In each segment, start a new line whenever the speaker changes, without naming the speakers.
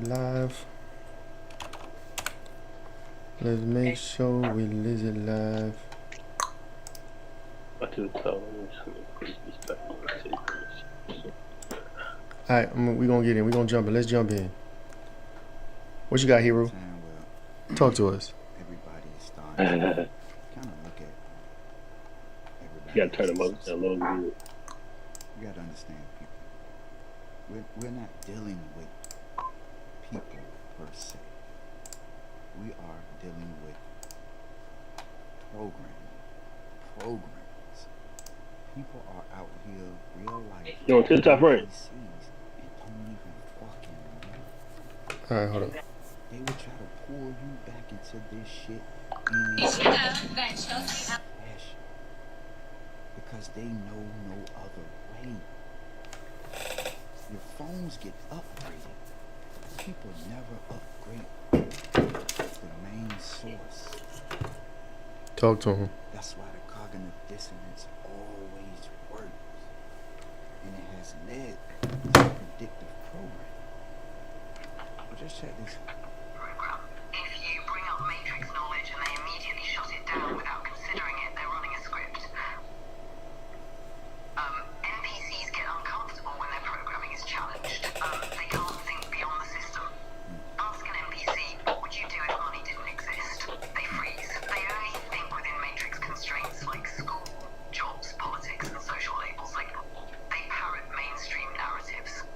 live. Let's make sure we listen live. Alright, we gonna get in. We gonna jump in. Let's jump in. What you got, Hero? Talk to us.
Everybody is starting to kind of look at everybody.
You gotta turn them up a little bit.
You gotta understand people. We're not dealing with people per se. We are dealing with programs. People are out here real life.
You on TikTok, right?
NPCs and don't even fucking know.
Alright, hold on.
They would try to pull you back into this shit fashion because they know no other way. Your phones get upgraded. People never upgrade the main source.
Talk to him.
That's why the cognitive dissonance always works. And it has led to a predictive program. But just check this out.
If you bring up matrix knowledge and they immediately shut it down without considering it, they're running a script. NPCs get uncomfortable when their programming is challenged. They can't think beyond the system. Ask an NPC, what would you do if money didn't exist? They freeze. They only think within matrix constraints like school, jobs, politics, and social labels. Like, they parrot mainstream narratives.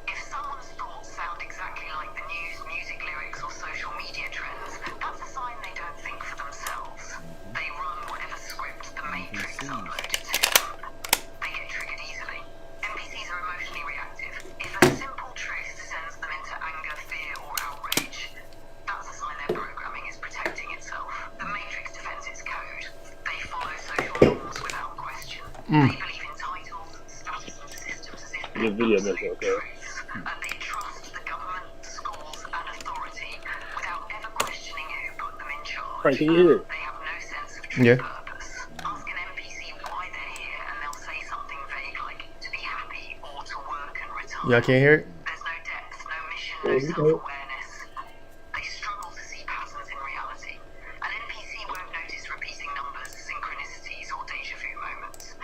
If someone's thoughts sound exactly like the news, music lyrics, or social media trends, that's a sign they don't think for themselves. They run whatever script the matrix uploaded to them. They get triggered easily. NPCs are emotionally reactive. If a simple truth sends them into anger, fear, or outrage, that's a sign their programming is protecting itself. The matrix defends its code. They follow social norms without question. They believe in titles, status, and systems as if they're absolute truths. They trust the government, schools, and authority without ever questioning who put them in charge.
Frank, can you hear it?
They have no sense of true purpose. Ask an NPC why they're here, and they'll say something vague like to be happy or to work and retire.
Y'all can't hear it?
There's no depth, no mission, no self-awareness. They struggle to see patterns in reality. An NPC won't notice repeating numbers, synchronicities, or deja vu moments.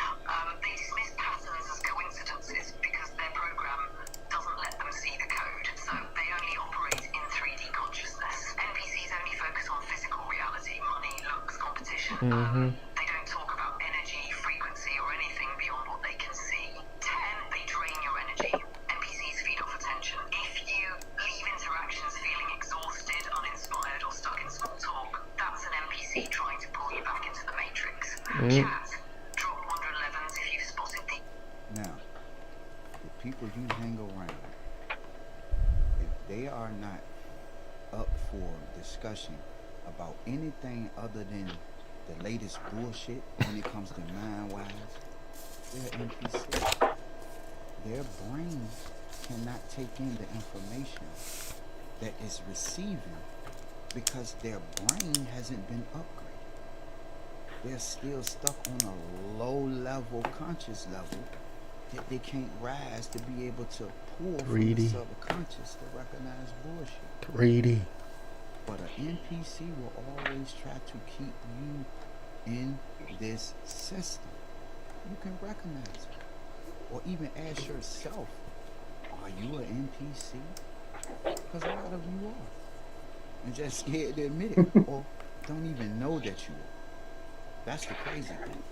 They dismiss patterns as coincidences because their program doesn't let them see the code, so they only operate in 3D consciousness. NPCs only focus on physical reality, money, looks, competition. They don't talk about energy, frequency, or anything beyond what they can see. 10, they drain your energy. NPCs feed off attention. If you leave interactions feeling exhausted, uninspired, or stuck in small talk, that's an NPC trying to pull you back into the matrix. Chat, drop 111s if you've spotted the...
Now, the people you hang around, if they are not up for discussion about anything other than the latest bullshit when it comes to mind-wise, they're NPC. Their brain cannot take in the information that is receiving because their brain hasn't been upgraded. They're still stuck on a low-level conscious level that they can't rise to be able to pull from the subconscious to recognize bullshit.
Greedy.
But an NPC will always try to keep you in this system. You can recognize it. Or even ask yourself, are you an NPC? Because a lot of you are. And just scared to admit it. Or don't even know that you are. That's the crazy thing.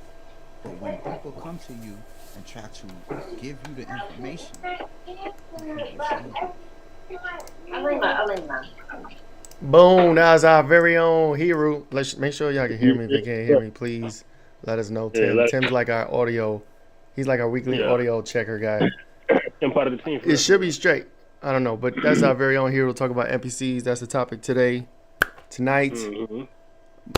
But when people come to you and try to give you the information,
Boom, that was our very own Hero. Let's make sure y'all can hear me. If they can't hear me, please let us know. Tim's like our audio. He's like our weekly audio checker guy.
I'm part of the team.
It should be straight. I don't know, but that's our very own Hero. We'll talk about NPCs. That's the topic today. Tonight,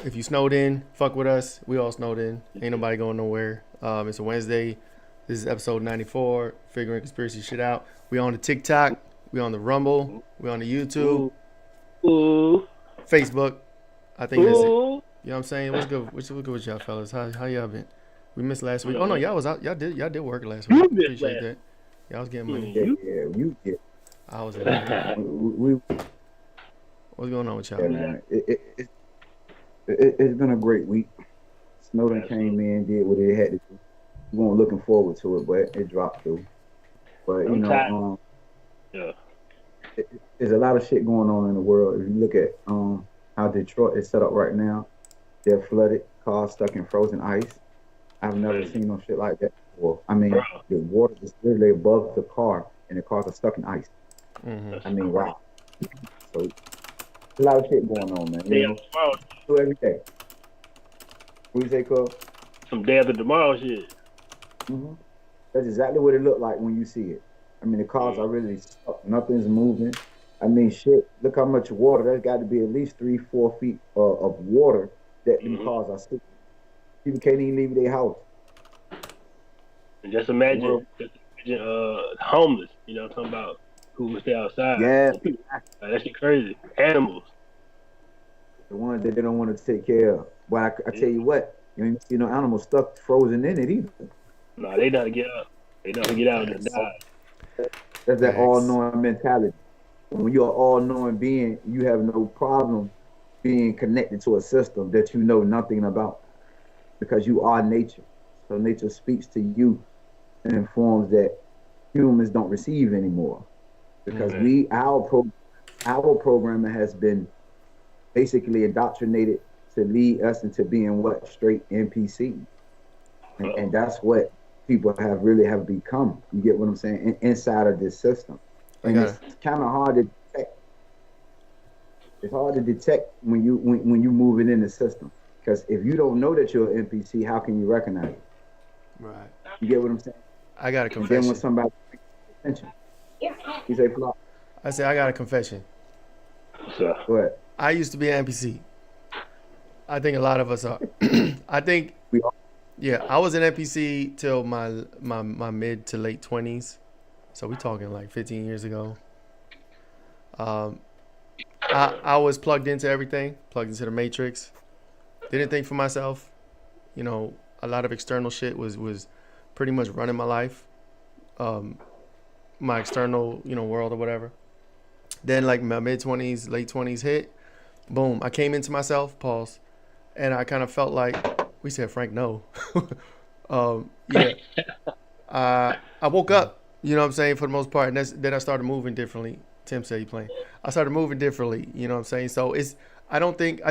if you snowed in, fuck with us. We all snowed in. Ain't nobody going nowhere. It's a Wednesday. This is episode 94. Figuring conspiracy shit out. We on the TikTok. We on the Rumble. We on the YouTube. Facebook. I think that's it. You know what I'm saying? What's good? What's good with y'all fellas? How y'all been? We missed last week. Oh no, y'all was out. Y'all did work last week. Appreciate that. Y'all was getting money.
Yeah, you get.
I was in there.
We
What's going on with
yeah,
y'all?
man. It's been a great week. Snowden came in, did what it had to do. We weren't looking forward to it, but it dropped through. But
I'm tired. Yeah.
there's a lot of shit going on in the world. If you look at how Detroit is set up right now, they're flooded, cars stuck in frozen ice. I've never
Crazy.
seen no shit like that before. I
Bro,
mean, the water is literally above the car, and the cars are stuck in ice.
Mm-hmm.
that's
I mean,
crazy.
wow. So a lot of shit going on, man.
Day after tomorrow.
So every day. What you say, Cub?
Some day after tomorrow shit.
hmm That's exactly what it looked like when you see it. I mean, the cars
Mm.
are really stuck. Nothing's moving. I mean, shit. Look how much water. There's got to be at least 3, 4 feet of water that them
Mm-hmm.
cars are sitting. People can't even leave their house.
And just
The world.
imagine, homeless. You know what I'm talking about? Who would stay outside?
Yeah,
Like, that shit crazy. Animals.
the ones that they don't want to take care of. But I tell you what, you ain't see no animals stuck frozen in it either.
No, they not to get up. They not to get out and
Facts.
die.
That's that
Facts.
all-knowing mentality. When you're an all-knowing being, you have no problem being connected to a system that you know nothing about because you are nature. So nature speaks to you in forms that humans don't receive anymore. Because
Mm-hmm.
our programming has been basically indoctrinated to lead us into being what straight NPCs, and that's what people have become. You get what I'm saying? Inside of this system,
I
and
got it.
it's kind of hard to detect. It's hard to detect when you move it in the system because if you don't know that you're an NPC, how can you recognize it?
Right.
You get what I'm saying?
I got a
And then when
confession.
somebody pays attention, you say, "Flop."
I say I got a confession.
So,
Go ahead.
I used to be an NPC. I think a lot of us are. I think,
We all,
yeah, I was an NPC till my mid to late 20s. So we talking like 15 years ago. Um, I was plugged into everything, plugged into the matrix. Didn't think for myself. You know, a lot of external shit was pretty much running my life, um, my external world or whatever. Then like my mid 20s, late 20s hit. Boom, I came into myself. Pause, and I kind of felt like we said Frank no. Yeah, I woke up. You know what I'm saying, for the most part, and then I started moving differently. Tim said he playing. I started moving differently. You know what I'm saying. So I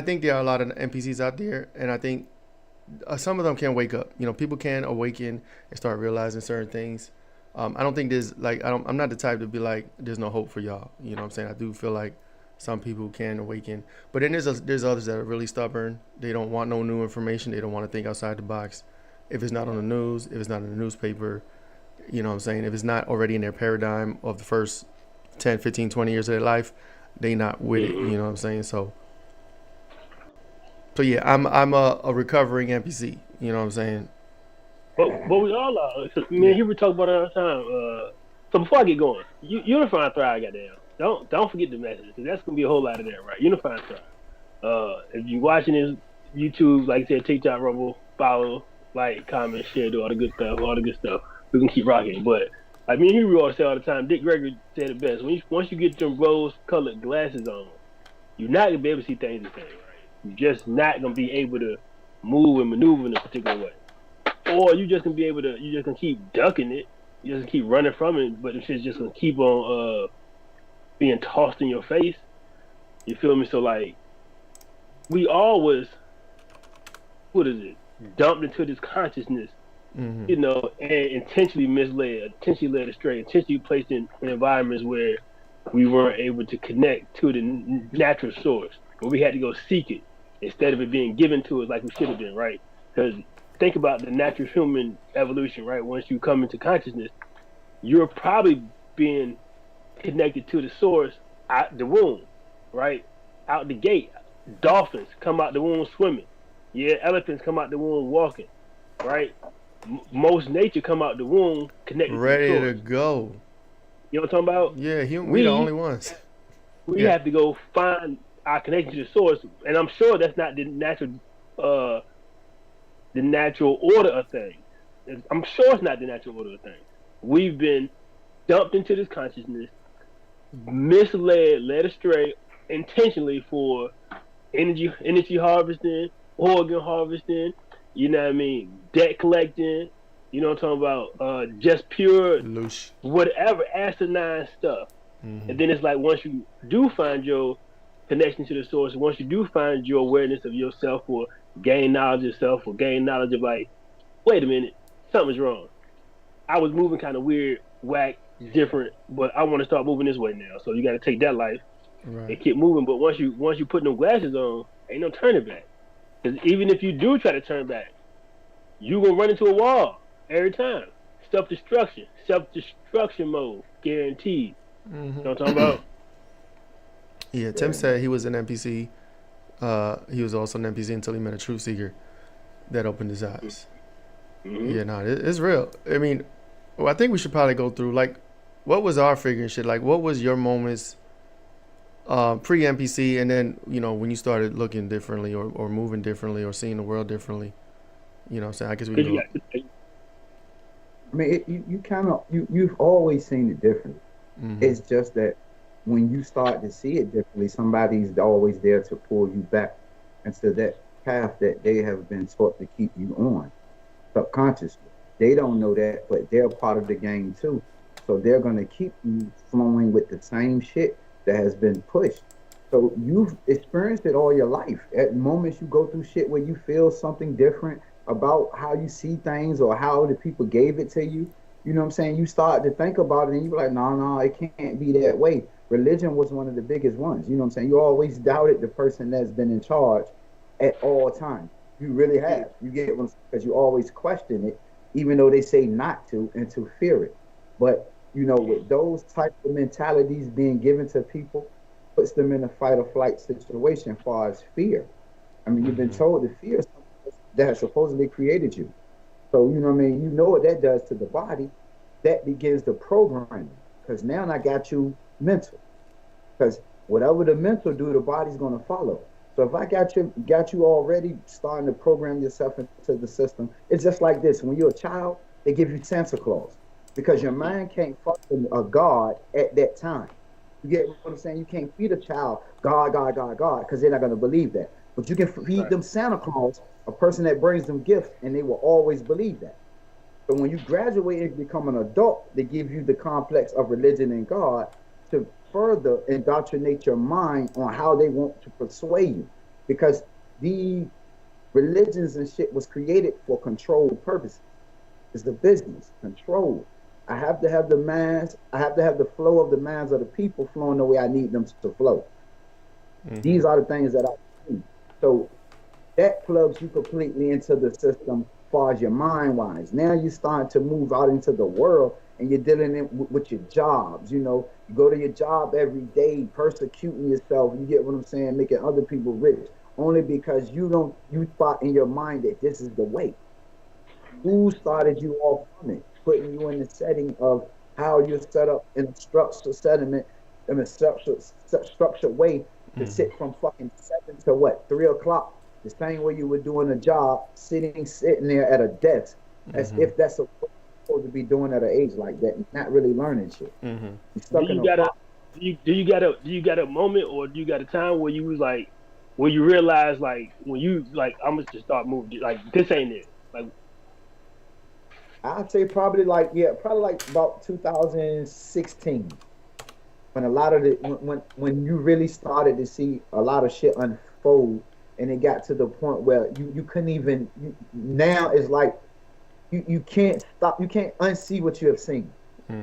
think there are a lot of NPCs out there, and I think some of them can wake up. You know, people can awaken and start realizing certain things. I don't think there's like I'm not the type to be like there's no hope for y'all. You know what I'm saying? I do feel like some people can awaken, but then there's others that are really stubborn. They don't want no new information. They don't want to think outside the box. If it's not on the news, if it's not in the newspaper, you know what I'm saying? If it's not already in their paradigm of the first 10, 15, 20 years of their life, they not with it. You know what I'm saying? So yeah, I'm a recovering NPC. You know what I'm saying?
but we all are. So, me
Yeah.
and he were talking about it all the time. So before I get going, unify and thrive, goddamn. Don't forget the message because that's gonna be a whole lot of that, right? Unify and thrive. If you watching this YouTube, like I said, TikTok, Rumble, follow, like, comment, share, do all the good stuff, all the good stuff. We can keep rocking. But like me and Hugh always say all the time, Dick Gregory said it best. Once you get them rose-colored glasses on, you're not gonna be able to see things the same, right? You're just not gonna be able to move and maneuver in a particular way, or you just gonna keep ducking it, you just keep running from it, but it's just gonna keep on being tossed in your face. You feel me? So like we always, what is it? Dumped into this consciousness,
Mm-hmm.
and intentionally misled, intentionally led astray, intentionally placed in environments where we weren't able to connect to the natural source, where we had to go seek it instead of it being given to us like we should have been, right? Because think about the natural human evolution, right? Once you come into consciousness, you're probably being connected to the source out the womb, right? Out the gate. Dolphins come out the womb swimming. Yeah, elephants come out the womb walking, right? Most nature come out the womb connected
Ready
to the
to
source.
go.
You know what I'm talking about?
Yeah, we the
We
only ones.
we
Yeah.
have to go find our connection to the source, and I'm sure that's not uh, the natural order of things. I'm sure it's not the natural order of things. We've been dumped into this consciousness, misled, led astray intentionally for energy harvesting, organ harvesting, you know what I mean, debt collecting, you know what I'm talking about, just pure
Loosh.
whatever asinine stuff. And then it's like once you do find your connection to the source, once you do find your awareness of yourself or gain knowledge of yourself or gain knowledge of like, wait a minute, something's wrong. I was moving kind of weird, whack, different, but I want to start moving this way now. So you got to take that life
Right.
and keep moving. But once you put them glasses on, ain't no turning back. Because even if you do try to turn back, you gonna run into a wall every time. Self destruction mode, guaranteed. You know what I'm talking about?
Yeah, Tim said he was an NPC. He was also an NPC until he met a truth seeker that opened his eyes. Yeah, no, it's real. I mean, well, I think we should probably go through like, what was our figuring shit? Like, what was your moments pre NPC, and then when you started looking differently or moving differently or seeing the world differently. You know what I'm saying? I guess we can go.
I mean, you kind of you've always seen it differently. It's just that when you start to see it differently, somebody's always there to pull you back into that path that they have been taught to keep you on subconsciously. They don't know that, but they're part of the game too. So they're going to keep you flowing with the same shit that has been pushed. So you've experienced it all your life. At moments you go through shit where you feel something different about how you see things or how the people gave it to you. You know what I'm saying? You start to think about it and you're like, no, it can't be that way. Religion was one of the biggest ones. You know what I'm saying? You always doubted the person that's been in charge at all times. You really have. You get one because you always question it, even though they say not to and to fear it. But with those type of mentalities being given to people, puts them in a fight or flight situation as far as fear. I mean, you've been told to fear something that has supposedly created you. So, you know what I mean? You know what that does to the body. That begins the programming. Because now I got you mental. Because whatever the mental do, the body's going to follow. So if I got you already starting to program yourself into the system, it's just like this. When you're a child, they give you Santa Claus. Because your mind can't function a God at that time. You get what I'm saying? You can't feed a child God, because they're not going to believe that. But you can feed them Santa Claus, a person that brings them gifts, and they will always believe that. So when you graduate and become an adult, they give you the complex of religion and God to further indoctrinate your mind on how they want to persuade you. Because the religions and shit was created for controlled purposes. It's the business, control. I have to have the minds, I have to have the flow of the minds of the people flowing the way I need them to flow. These are the things that I see. So that plugs you completely into the system as far as your mind-wise. Now you're starting to move out into the world and you're dealing with your jobs. You go to your job every day, persecuting yourself. You get what I'm saying? Making other people rich. Only because you thought in your mind that this is the way. Who started you off from it? Putting you in the setting of how you're set up in a structured settlement, in a structured way to sit from fucking 7 to 3 o'clock, the same way you were doing a job, sitting there at a desk, as if that's what you're supposed to be doing at an age like that, not really learning shit. You're stuck
do you got a moment or do you got a time where you was like, where you realized like when you like I'm gonna just start moving like this ain't it like.
I'd say probably like about 2016, when a lot of when you really started to see a lot of shit unfold, and it got to the point where you couldn't even. Now it's like you can't stop, you can't unsee what you have seen.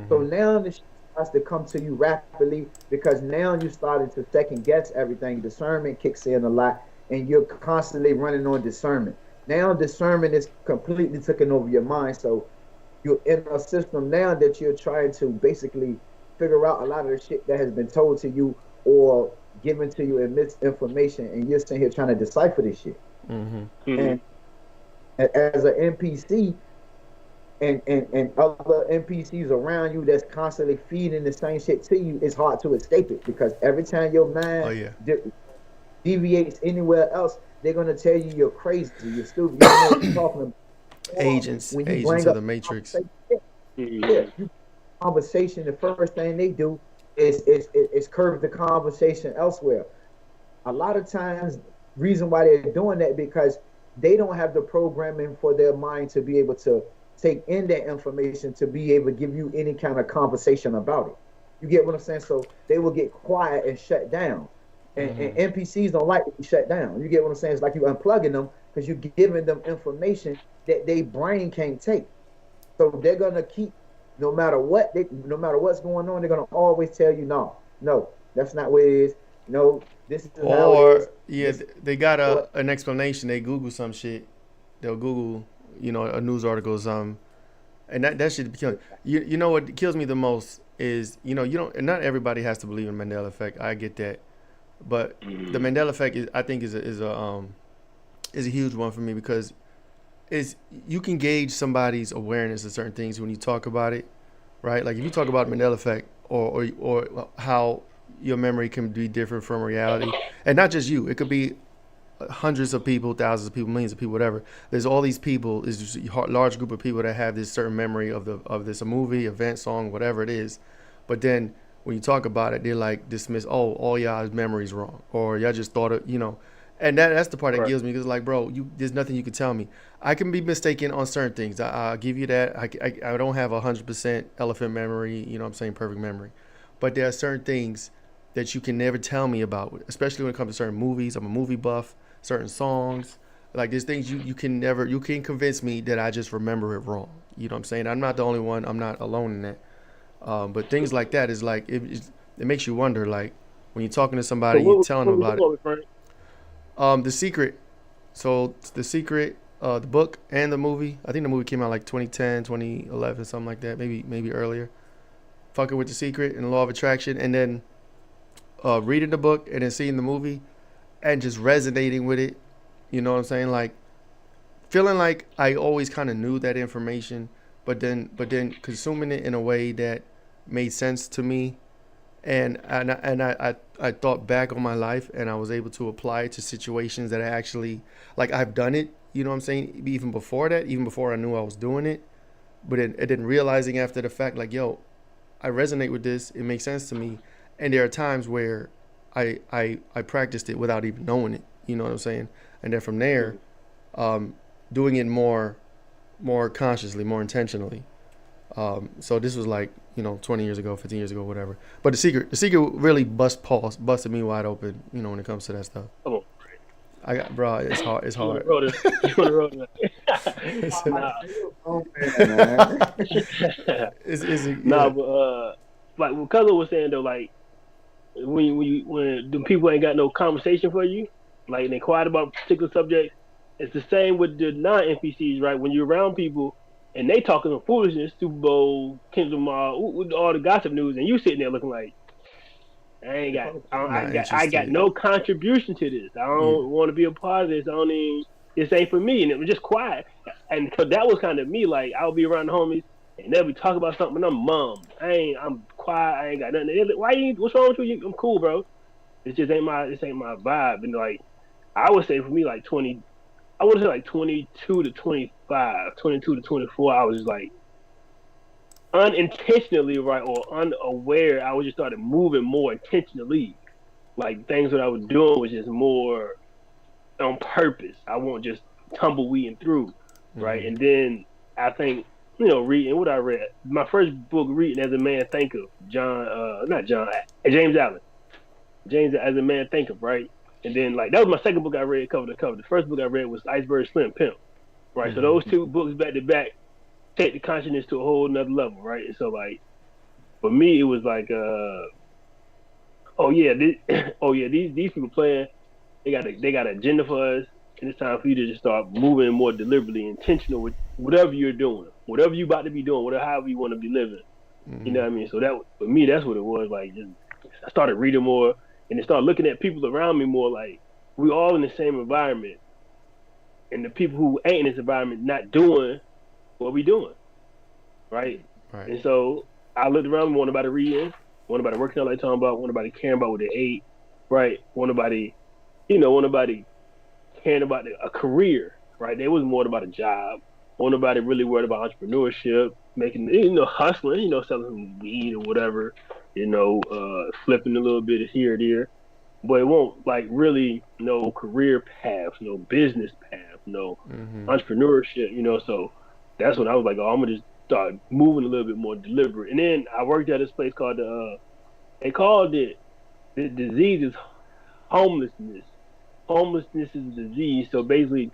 So now the shit starts to come to you rapidly because now you started to second guess everything. Discernment kicks in a lot, and you're constantly running on discernment. Now discernment is completely taking over your mind. So you're in a system now that you're trying to basically figure out a lot of the shit that has been told to you or given to you in misinformation, and you're sitting here trying to decipher this shit. And as an NPC and other NPCs around you that's constantly feeding the same shit to you, it's hard to escape it because every time your mind deviates anywhere else, they're gonna tell you you're crazy, you're stupid, you don't know what you're talking about.
Agents of the Matrix.
You conversation, the first thing they do
it's curved the conversation elsewhere. A lot of times, reason why they're doing that because they don't have the programming for their mind to be able to take in that information to be able to give you any kind of conversation about it. You get what I'm saying? So they will get quiet and shut down. And NPCs don't like to be shut down. You get what I'm saying? It's like you unplugging them because you're giving them information that their brain can't take. So they're gonna keep, no matter what's going on, they're gonna always tell you, no, that's not what it is. No, this is how it is.
Or yeah, they got an explanation. They Google some shit. They'll Google, a news article or something, and that shit be killing. You know what kills me the most is you don't. And not everybody has to believe in Mandela effect. I get that, but the Mandela effect I think is a huge one for me because is you can gauge somebody's awareness of certain things when you talk about it, right? Like if you talk about Mandela effect or how your memory can be different from reality, and not just you. It could be hundreds of people, thousands of people, millions of people, whatever. There's all these people. There's just a large group of people that have this certain memory of this a movie, event, song, whatever it is. But then when you talk about it, they're like dismiss. Oh, all y'all's memory's wrong, or y'all just thought it, And that's the part that kills me because, like, bro, there's nothing you can tell me. I can be mistaken on certain things. I'll give you that. I don't have 100% elephant memory. You know what I'm saying? Perfect memory. But there are certain things that you can never tell me about, especially when it comes to certain movies. I'm a movie buff. Certain songs, like there's things you can convince me that I just remember it wrong. You know what I'm saying? I'm not the only one. I'm not alone in that. But things like that is like it makes you wonder. Like when you're talking to somebody, you're telling them about it. The Secret. So The Secret, the book and the movie. I think the movie came out like 2010, 2011, something like that. Maybe earlier. Fucking with The Secret and the Law of Attraction, and then reading the book and then seeing the movie. And just resonating with it, you know what I'm saying? Like feeling like I always kind of knew that information, but then consuming it in a way that made sense to me, and I thought back on my life and I was able to apply it to situations that I actually like I've done it. You know what I'm saying? Even before that, even before I knew I was doing it, but then realizing after the fact, like yo, I resonate with this. It makes sense to me, and there are times where I practiced it without even knowing it. You know what I'm saying? And then from there, doing it more consciously, more intentionally. So this was like 20 years ago, 15 years ago, whatever. But the secret really busted me wide open. When it comes to that stuff.
Come on.
I got bro. It's hard. It's hard.
Nah, but like what Cuzzo was saying though, like. When the people ain't got no conversation for you, like they quiet about a particular subject, it's the same with the non-NPCs, right? When you're around people and they talking some foolishness, Super Bowl, Kendrick Lamar, with all the gossip news, and you sitting there looking like, I got no contribution to this. I don't want to be a part of this. This ain't for me, and it was just quiet. And cause that was kind of me. Like I'll be around the homies. And they'll be talking about something, and I'm mum. I'm quiet. I ain't got nothing. Like, what's wrong with you? I'm cool, bro. This ain't my vibe. And like, I would say for me, like 20, I would say like 22 to 25, 22 to 24. I was just like unintentionally, right, or unaware. I was just started moving more intentionally. Like things that I was doing was just more on purpose. I won't just tumbleweeding through, right? And then I think. Reading what I read. My first book, Reading as a Man Thinketh, James Allen. James as a Man Thinketh, right? And then, like, that was my second book I read cover to cover. The first book I read was Iceberg Slim Pimp, right? So those two books back to back take the consciousness to a whole nother level, right? And so, like, for me, it was like, these people playing, they got an agenda for us, and it's time for you to just start moving more deliberately, intentional with whatever you're doing, whatever you about to be doing, however you want to be living. You know what I mean? So that for me, that's what it was. Like, I started reading more, and then started looking at people around me more. Like we all in the same environment, and the people who ain't in this environment not doing what we doing, right? And so I looked around, want nobody reading, want nobody working out like talking about, want nobody caring about what they ate, right? Want nobody caring about a career, right? They was more about a job. Want nobody really worried about entrepreneurship, making, hustling, selling some weed or whatever, flipping a little bit here or there, but it won't like really no career paths, no business path, no entrepreneurship. So that's when I was like, oh, I'm gonna just start moving a little bit more deliberate. And then I worked at this place called they called it the disease is homelessness. Homelessness is a disease. So basically,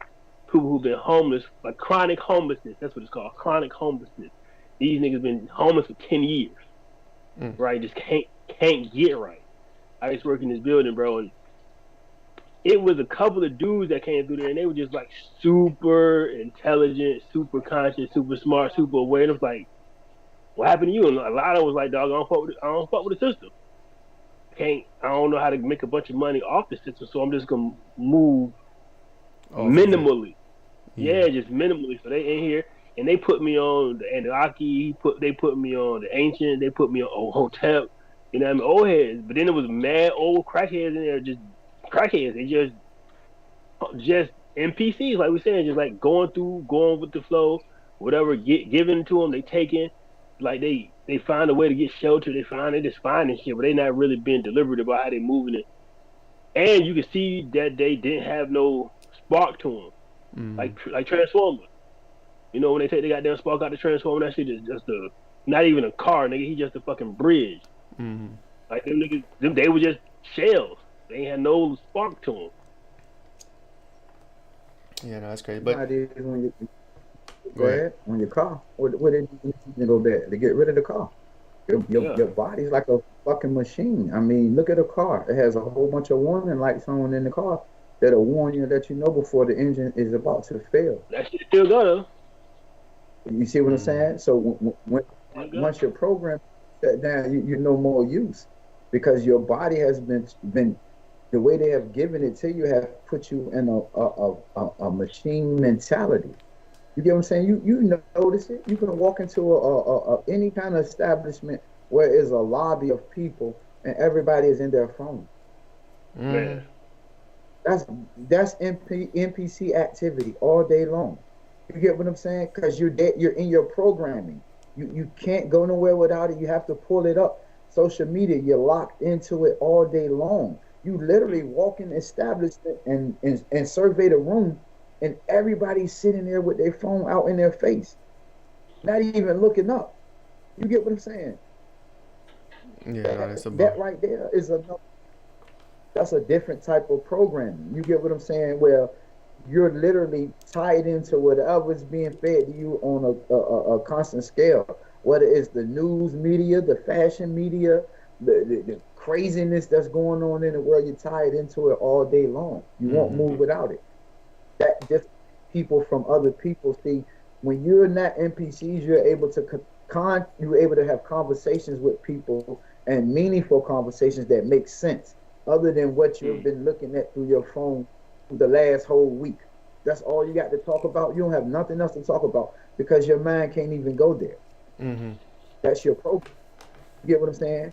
people who've been homeless, like chronic homelessness, that's what it's called, chronic homelessness. These niggas been homeless for 10 years, right? Just can't get right. I used to work in this building, bro, and it was a couple of dudes that came through there, and they were just like super intelligent, super conscious, super smart, super aware. And it was like, what happened to you? And a lot of them was like, dog, I don't fuck with the system. I don't know how to make a bunch of money off the system, so I'm just gonna move minimally. Yeah, just minimally. So they in here and they put me on the Anunnaki, they put me on the Ancient, they put me on Hotel, you know what I mean, old heads. But then there was mad old crackheads in there, just crackheads. They just NPCs, like we saying, just like going with the flow, whatever given to them, they taking. Like they find a way to get shelter. They just finding shit, but they not really being deliberate about how they moving it. And you can see that they didn't have no spark to them, like Transformers. You know, when they got their spark out the Transformer, that shit is just not even a car, nigga. He just a fucking bridge. Like them niggas, they were just shells. They had no spark to them.
Yeah, no, that's crazy. But
go ahead. On your car, what did you go bad? To get rid of the car. Your body's like a fucking machine. I mean, look at a car. It has a whole bunch of warning lights on in the car that'll warn you that before the engine is about to fail.
That shit still go.
You see what I'm saying? So once your program shut down, you're no more use because your body has been the way they have given it to you have put you in a machine mentality. You get what I'm saying? You notice it. You can walk into any kind of establishment where there's a lobby of people and everybody is in their phone.
Man.
That's NPC activity all day long. You get what I'm saying? Because you're in your programming. You can't go nowhere without it. You have to pull it up. Social media, you're locked into it all day long. You literally walk in the establishment and survey the room, and everybody's sitting there with their phone out in their face, not even looking up. You get what I'm saying?
Yeah,
that right there is that's a different type of programming. You get what I'm saying? Where you're literally tied into whatever's being fed to you on a constant scale, whether it's the news media, the fashion media, the craziness that's going on in the world. You're tied into it all day long. You won't move without it. That just people from other people. See, when you're not NPCs, you're able to have conversations with people and meaningful conversations that make sense, other than what you've been looking at through your phone the last whole week. That's all you got to talk about. You don't have nothing else to talk about because your mind can't even go there. That's your program. You get what I'm saying?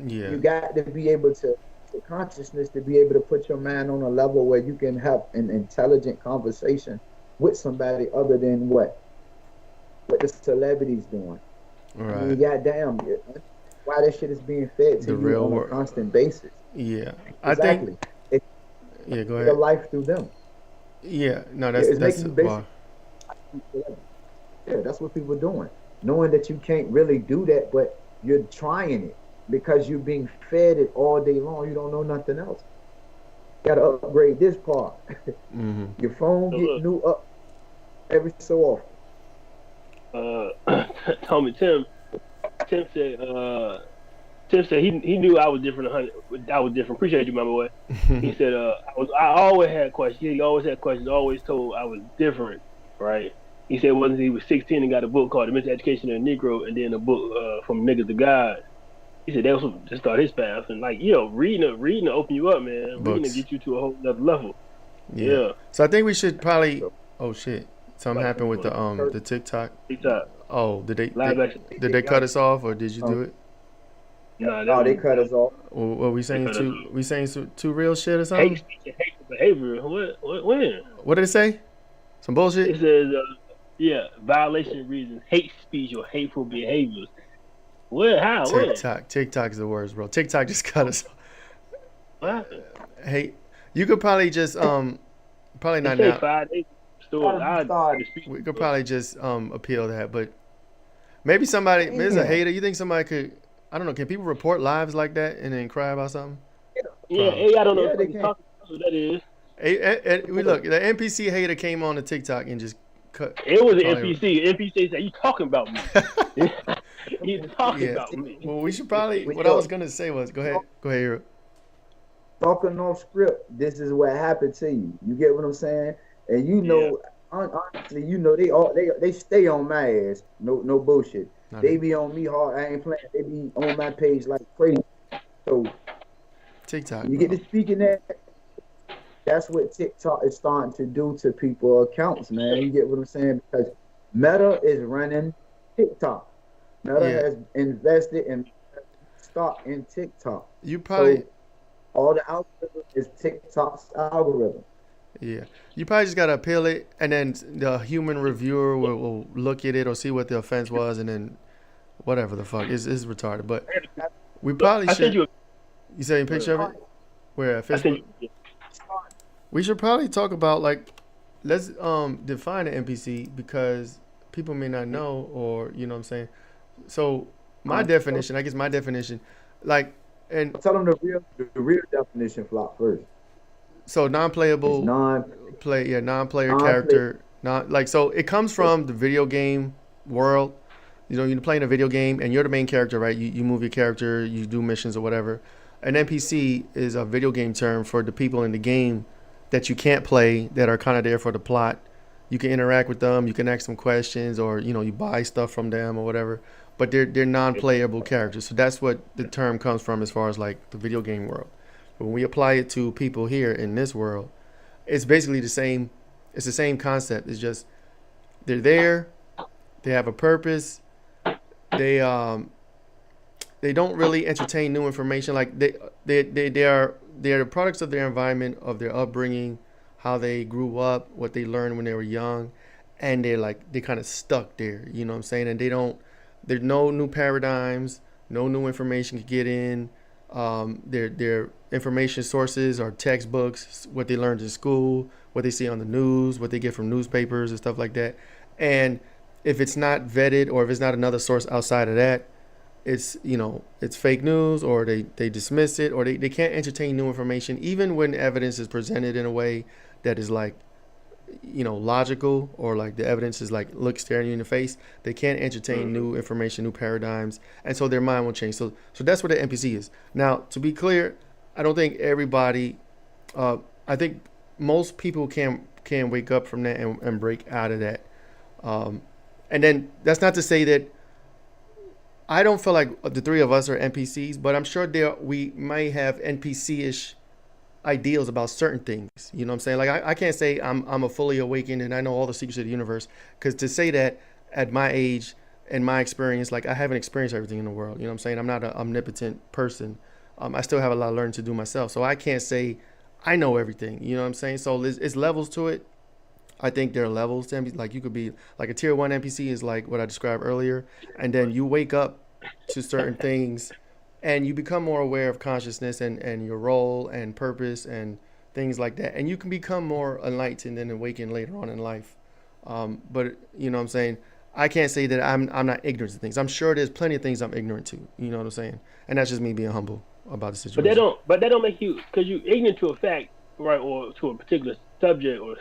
Yeah.
You got to be able to consciousness to be able to put your mind on a level where you can have an intelligent conversation with somebody other than what the celebrities doing.
Right.
I mean, goddamn, why that shit is being fed to you on a constant basis.
Yeah.
Exactly.
I think. Yeah, go ahead.
Your life through them.
Yeah. No, that's
wow. Yeah, that's what people are doing. Knowing that you can't really do that, but you're trying it. Because you're being fed it all day long, you don't know nothing else. You gotta upgrade this part. Your phone get new up every so
often. Tim said he knew I was different. I was different. Appreciate you, my boy. He said I always had questions. He always had questions. Always told I was different, right? He said once he was 16 and got a book called The Miseducation of the Negro, and then a book from Niggas to God. He said that was to start his path, and like reading to open you up, man.
Books.
Reading to get you to a whole other level. Yeah.
So I think we should probably. Oh shit! Something happened with the TikTok.
TikTok.
Oh, did they cut us off or did you do it?
No, they cut us off.
What we saying? We saying too real shit or something?
Hate speech and hateful behavior. What? When?
What did it say? Some bullshit.
It says, violation reasons, hate speech or hateful behaviors. What? How? When?
TikTok is the worst, bro. TikTok just cut us.
What happened?
Hey, you could probably just probably
They
not
say
now.
5 days stores. I
Started.
dispute
We
it,
could
but
probably just appeal that, but maybe somebody there's a
Damn.
hater. You think somebody could? I don't know. Can people report lives like that and then cry about something?
yeah,
Probably.
I don't know
Yeah,
what
they
he's
can.
talking about. Who that is?
We look. The NPC hater came on to TikTok and just cut.
It was an
probably-
NPC. NPC said, "You talking about me? You talking
Yeah.
about me?"
Well, we should probably.
We
What I was
look.
gonna say was, go ahead, Hero.
Talking off script, this is what happened to you. You get what I'm saying? And you know, honestly, you know, they stay on my ass. No bullshit.
Not
They
even-
be on me hard. I ain't playing. They be on my page like crazy. So
TikTok,
you
bro.
get to speaking that. That's what TikTok is starting to do to people's accounts, man. You get what I'm saying? Because Meta is running TikTok. Meta
Yeah.
has invested in stock in TikTok.
You probably.
So all the algorithm is TikTok's algorithm.
Yeah, you probably just gotta appeal it, and then the human reviewer will look at it or see what the offense was, and then whatever the fuck is retarded. But we probably
I
should.
sent you.
You say a picture of it? Where at
I sent
Facebook?
you.
We should probably talk about like, let's define an NPC because people may not know, or you know what I'm saying. So my definition, I guess my definition, like, and
Tell them the real definition flop first.
so
It's
non-playable.
non-player
Non-player character, not like so. It comes from the video game world. You know, you're playing a video game and you're the main character, right? You move your character, you do missions or whatever. An NPC is a video game term for the people in the game that you can't play that are kind of there for the plot. You can interact with them, you can ask them questions, or you know, you buy stuff from them or whatever. But they're non-playable characters. So that's what the term comes from as far as like the video game world. When we apply it to people here in this world, it's basically the same. It's the same concept. It's just they're there, they have a purpose. They don't really entertain new information. Like they are the products of their environment, of their upbringing, how they grew up, what they learned when they were young, and they're kind of stuck there. You know what I'm saying? And there's no new paradigms, no new information to get in. Their information sources are textbooks, what they learned in school, what they see on the news, what they get from newspapers and stuff like that. And if it's not vetted or if it's not another source outside of that, it's it's fake news, or they dismiss it, or they can't entertain new information even when evidence is presented in a way that is like logical, or like the evidence is like look staring you in the face. They can't entertain new information, new paradigms, and so their mind will change. So that's what the NPC is. Now, to be clear, I don't think everybody I think most people can wake up from that and break out of that. And then that's not to say that I don't feel like the three of us are NPCs, but I'm sure we might have NPC-ish ideals about certain things. You know what I'm saying? Like I can't say I'm a fully awakened and I know all the secrets of the universe, because to say that at my age and my experience, like I haven't experienced everything in the world. You know what I'm saying? I'm not an omnipotent person. I still have a lot of learning to do myself. So I can't say I know everything. You know what I'm saying? So it's levels to it. I think there are levels to NPC. Like you could be like a tier 1 NPC is like what I described earlier, and then you wake up to certain things and you become more aware of consciousness and your role and purpose and things like that, and you can become more enlightened and awakened later on in life. But you know what I'm saying, I can't say that I'm not ignorant to things. I'm sure there's plenty of things I'm ignorant to, you know what I'm saying, and that's just me being humble about the situation.
But that don't make you, because you ignorant to a fact, right, or to a particular subject or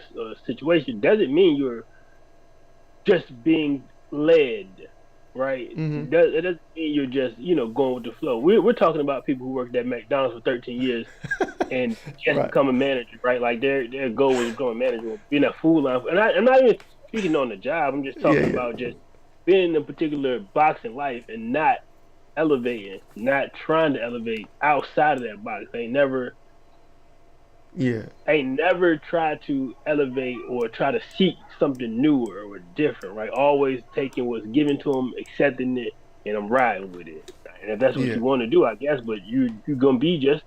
situation, doesn't mean you're just being led, right?
Mm-hmm.
It doesn't mean you're just going with the flow. We're talking about people who worked at McDonald's for 13 years and just
Right.
become a manager, right? Like their goal was become a manager, being a food line. And I'm not even speaking on the job. I'm just talking about just being in a particular box in life and not elevating, not trying to elevate outside of that box. They never try to elevate or try to seek something newer or different, right? Always taking what's given to them, accepting it, and I'm riding with it. And if that's what you want to do, I guess, but you're going to be just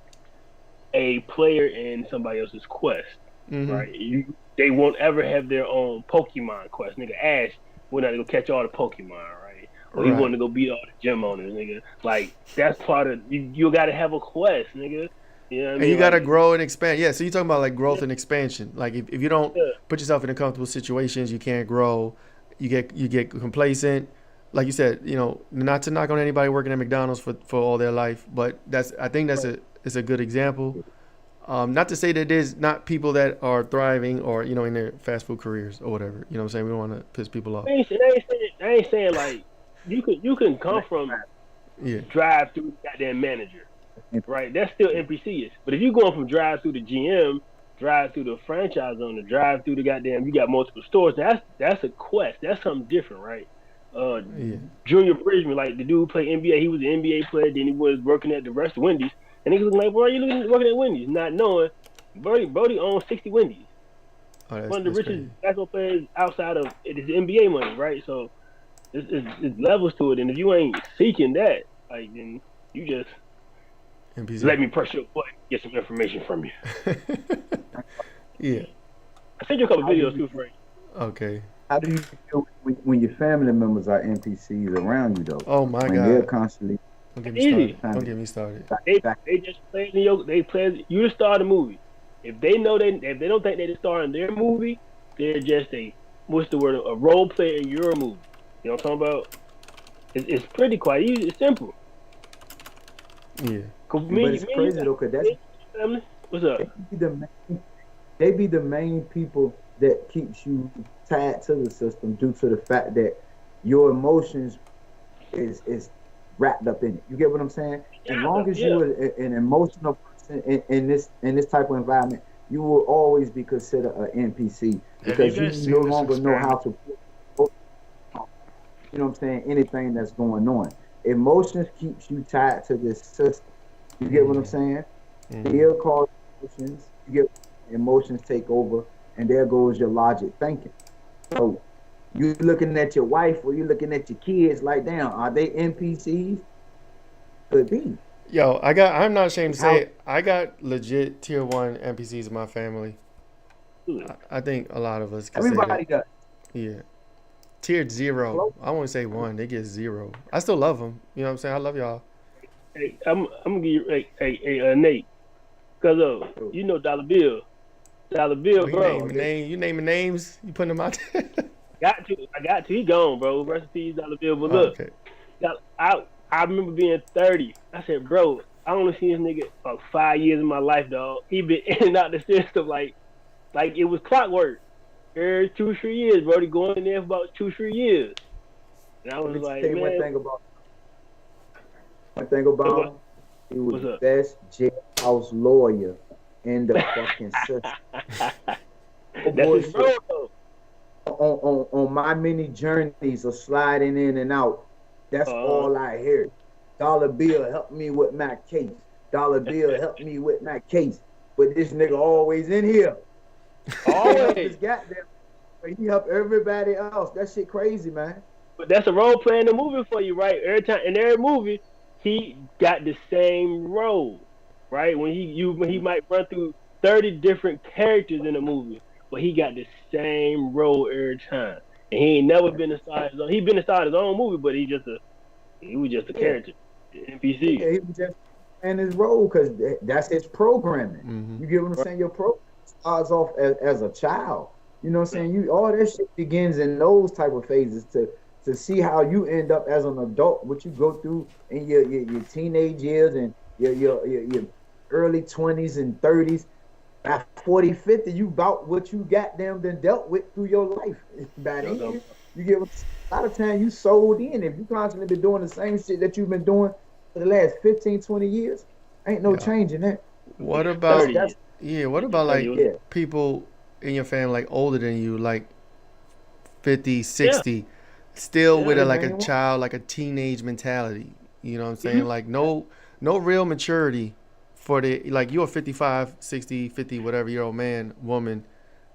a player in somebody else's quest, right? They won't ever have their own Pokemon quest. Nigga Ash will not go catch all the Pokemon, right? or he
Right.
want to go beat all the gym owners, nigga. Like that's part of you got to have a quest, nigga. You know what I
And you
mean?
gotta
Like,
grow and expand. Yeah, so you're talking about like growth
yeah,
and expansion. Like if you don't
yeah,
put yourself in uncomfortable situations, you can't grow. You get complacent. Like you said, not to knock on anybody working at McDonald's for all their life, but I think that's
right.
a good example. Not to say that there's not people that are thriving or in their fast food careers or whatever. You know what I'm saying? We don't want to piss people off.
I ain't saying like you can come from
Yeah.
drive through goddamn manager, right? That's still NPCs. But if you going from drive through the GM, drive through the franchise owner, drive through the goddamn, you got multiple stores. That's a quest. That's something different, right? Uh,
Yeah.
Junior Bridgman, like the dude who played NBA, he was an NBA player. Then he was working at the rest of Wendy's, and he was looking like, "Why are you working at Wendy's?" Not knowing Brody owns 60 Wendy's,
Oh, that's
one of the
that's
richest
crazy.
basketball players outside of it is NBA money, right? So it's levels to it, and if you ain't seeking that, like then you just
NPC.
let me press your button, get some information from you.
Yeah.
I sent you a couple
How do
videos
you
too, Frank.
Okay.
how do you feel when your family members are NPCs around you though?
Oh my
When they're
God.
constantly
Don't get me
Easy.
started. Don't get me started.
They
back,
they just play in your they play you the star of the movie. If they know if they don't think they're the star in their movie, they're just what's the word, a role player in your movie. You know what I'm talking about? It's pretty quite easy. It's simple.
Yeah.
Cause
but
me,
it's
me,
crazy though, cause that's
family. What's up?
they be the main, they be the main people that keeps you tied to the system due to the fact that your emotions is wrapped up in it. You get what I'm saying? As long as
Yeah.
you're an emotional person in this type of environment, you will always be considered an NPC
Have you
because
guys
you no
seen this
longer know how
experiment?
to, you know what I'm saying, anything that's going on. Emotions keeps you tied to this system. You get what I'm saying? Fear causes emotions. You get emotions take over, and there goes your logic thinking. So you looking at your wife or you looking at your kids like, damn, are they NPCs? Could be.
Yo, I'm not ashamed to
It's
say
how
it. I got legit tier one NPCs in my family.
Hmm.
I think a lot of us can say
everybody
that.
does.
Yeah. Tiered zero.
Close.
I won't say one. They get zero. I still love them. You know what I'm saying? I love y'all.
Hey, I'm gonna give you Nate, cause you know Dollar Bill,
Oh, you
bro.
naming names. You naming names. You putting them out there.
I got to. He gone, bro. Rest in peace, Dollar Bill. But
Oh,
look,
okay.
I remember being 30. I said, bro, I only seen this nigga for 5 years in my life, dog. He been in and out the system like it was clockwork. Every 2-3 years, bro. He going in there for about 2-3 years. And I
Let
was
me
like,
tell you
man,
one thing about him. He was
What's
the
up?
best jailhouse lawyer in the fucking system. No
that's his bro,
bullshit.
though.
On my many journeys of sliding in and out, that's all I hear. Dollar Bill help me with my case. Dollar Bill help me with my case. But this nigga always in here. He can't help his
Always.
goddamn. But he help everybody else. That shit crazy, man.
But that's a role play in the movie for you, right? Every time in every movie, he got the same role, right? When he might run through 30 different characters in a movie, but he got the same role every time. And he ain't never been a star of his own. He been a star of his own movie, but he was just a
Yeah.
character, NPC.
Yeah, he was just in his role because that's his programming.
Mhm.
You get what I'm saying? Your program starts off as a child. You know what I'm saying? You all that shit begins in those type of phases to see how you end up as an adult, what you go through in your teenage years and your early 20s and 30s. At 40, 50, you about what you got them then dealt with through your life. By then, you get a lot of time you sold in. If you constantly been doing the same shit that you've been doing for the last 15, 20 years, ain't no
Yeah.
change in that.
What about
30.
That's
what about like
yeah.
people in your family like older than you, like 50, 60, still
Yeah,
with
the
like a
main one.
child, like a teenage mentality. You know what I'm saying? Like no real maturity for like you're a 55, 60, 50 whatever year old man, woman,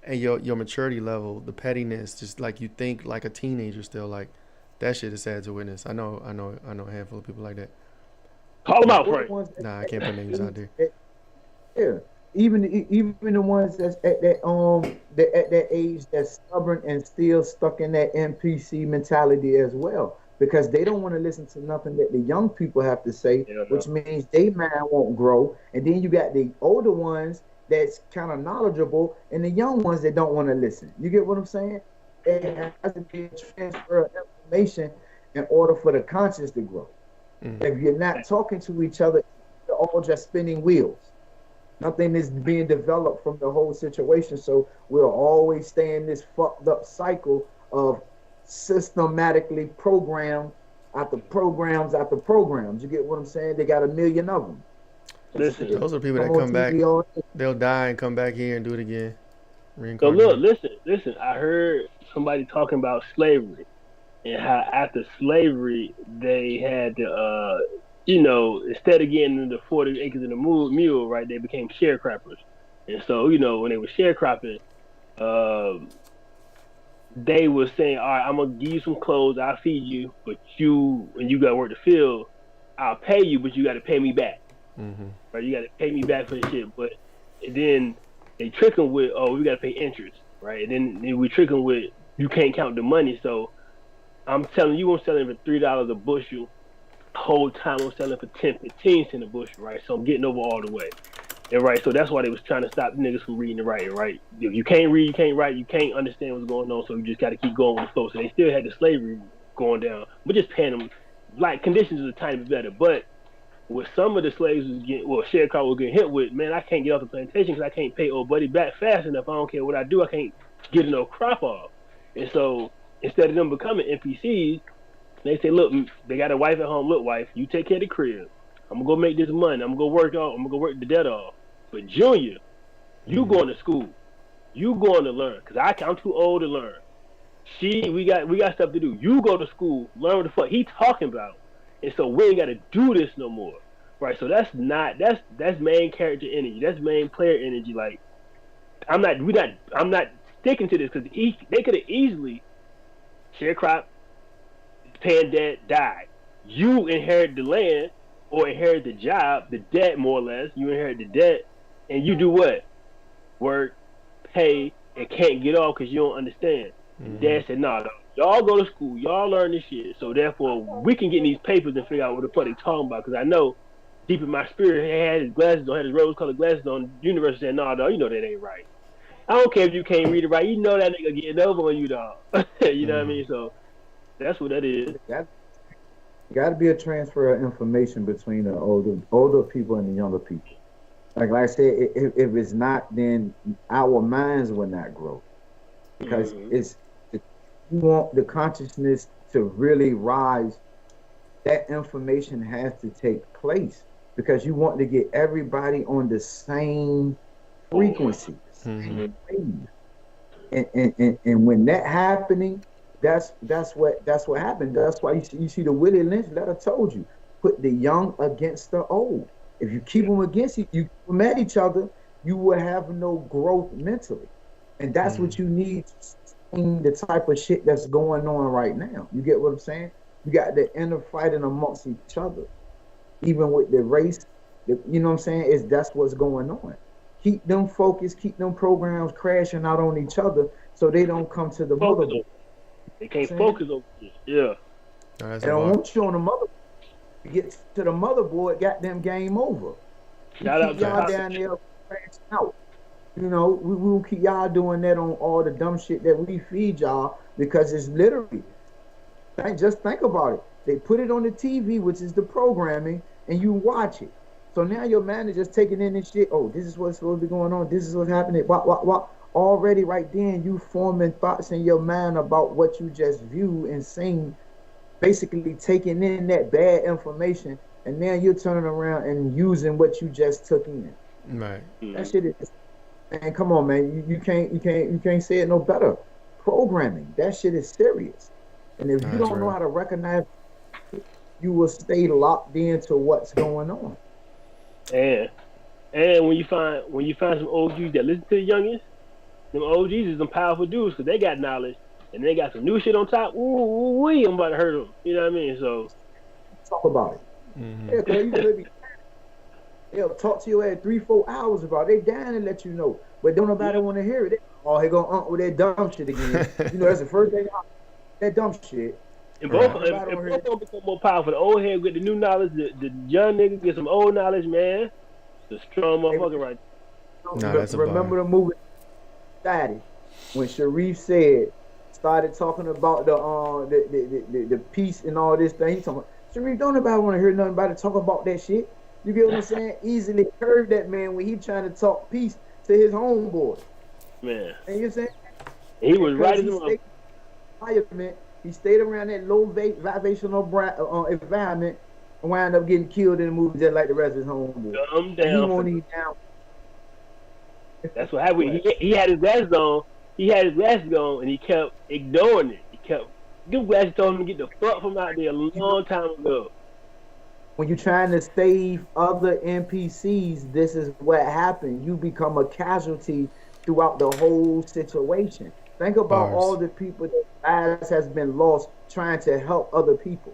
and your maturity level, the pettiness, just like you think like a teenager still, like that shit is sad to witness. I know a handful of people like that.
Call him out,
Or the
Frank.
ones that-
Nah, I can't put names out there.
Yeah, even the ones that's at that age that's stubborn and still stuck in that NPC mentality as well. because they don't want to listen to nothing that the young people have to say, which means they mind won't grow. And then you got the older ones that's kind of knowledgeable and the young ones that don't want to listen. You get what I'm saying? It has to be a transfer of information in order for the conscience to grow. If you're not talking to each other, you're all just spinning wheels. Nothing is being developed from the whole situation. So we'll always stay in this fucked up cycle of systematically program after programs after programs. You get what I'm saying? They got a million of them.
Listen,
those are people that come back. They'll die and come back here and do it again.
So look, listen. I heard somebody talking about slavery and how after slavery they had to, instead of getting the 40 acres and a mule, right, they became sharecroppers. And so, when they were sharecropping, they were saying, all right, I'm going to give you some clothes, I'll feed you, but when you got to work the field, I'll pay you, but you got to pay me back. Right? You got to pay me back for the shit. But then they trick them with, we got to pay interest, right? And then we trick them with, you can't count the money, so I'm telling you, I'm selling for $3 a bushel. Whole time I'm selling for 10, 15 cents a bushel, right? So I'm getting over all the way. And right, so that's why they was trying to stop niggas from reading and writing, right? If you can't read, you can't write, you can't understand what's going on, so you just got to keep going with the flow. So they still had the slavery going down, but just paying them, like, conditions was a tiny bit better. But with some of the slaves was getting, sharecroppers was getting hit with, man, I can't get off the plantation because I can't pay old buddy back fast enough. I don't care what I do, I can't get no crop off. And so instead of them becoming NPCs, they say, look, they got a wife at home. Look, wife, you take care of the crib. I'm gonna go make this money. I'm gonna go work the debt off. But Junior, you going to school. You going to learn, cause I'm too old to learn. We got stuff to do. You go to school, learn what the fuck he talking about, and so we ain't got to do this no more, right? So that's main character energy. That's main player energy. Like I'm not sticking to this because they could have easily sharecrop, paying debt, died. You inherit the land or inherit the job, the debt more or less. You inherit the debt, and you do what? Work, pay, and can't get off because you don't understand. Dad said, no, y'all go to school, y'all learn this shit, so therefore we can get in these papers and figure out what the fuck they talking about, because I know deep in my spirit he had his glasses on, had his rose-colored glasses on. The universe said, no, dog, you know that ain't right. I don't care if you can't read it right, you know that nigga getting over on you, dog. You know what I mean? So that's what that is.
Got to be a transfer of information between the older people and the younger people. Like I said, if it's not, then our minds will not grow, because you want the consciousness to really rise. That information has to take place because you want to get everybody on the same frequency, same wave. And when that happening, that's what happened. That's why you see the Willie Lynch letter told you, put the young against the old. If you keep them against you keep them at each other, you will have no growth mentally. And that's what you need to sustain the type of shit that's going on right now. You get what I'm saying? You got the inner fighting amongst each other. Even with the race, you know what I'm saying? That's what's going on. Keep them focused, keep them programs crashing out on each other so they don't come to the motherboard.
They can't focus over this. Yeah.
They don't want you on the motherboard. You get to the motherboard, goddamn game over.
Shout out to
y'all down there crashing out. You know, we will keep y'all doing that on all the dumb shit that we feed y'all, because it's literally, just think about it. They put it on the TV, which is the programming, and you watch it. So now your manager's taking in this shit. Oh, this is what's supposed to be going on. This is what's happening. What? Already right then, you forming thoughts in your mind about what you just viewed and seen, basically taking in that bad information, and now you're turning around and using what you just took in.
Right.
That shit is, man, come on, man. You can't say it no better. Programming, that shit is serious. And if you don't know how to recognize it, you will stay locked into what's going on.
And when you find some OGs that listen to the youngest, them OGs is some powerful dudes because they got knowledge and they got some new shit on top. Ooh, I'm about to hurt them. You know what I mean? So
talk about it. Yeah, they'll talk to you at 3-4 hours about it. They dying to let you know, but don't nobody want to hear it. He gonna with that dumb shit again. You know, that's the first thing. That dumb shit.
And
Right.
both, if both of them become more powerful, the old head get the new knowledge, the young nigga get some old knowledge, man. The strong motherfucker right
Nah, that's a
Remember
bar.
the movie Daddy when Sharif started talking about the peace and all this thing. He talking about Sharif, don't nobody want to hear nothing about it. Talk about that shit. You get what I'm saying? Easily curve that man when he trying to talk peace to his homeboy.
man.
And you saying
He was
because
right as
he
a
stayed environment, he stayed around that low vibrational environment and wound up getting killed in the movie just like the rest of his homeboy.
Dumb
And he
down.
won't even down.
That's what happened. He had his glasses on. He had his glasses on, and he kept ignoring it. He kept. Them glasses told him to get the fuck from out there a long time ago.
When you're trying to save other NPCs, this is what happened. You become a casualty throughout the whole situation. Think about all the people that lives has been lost trying to help other people.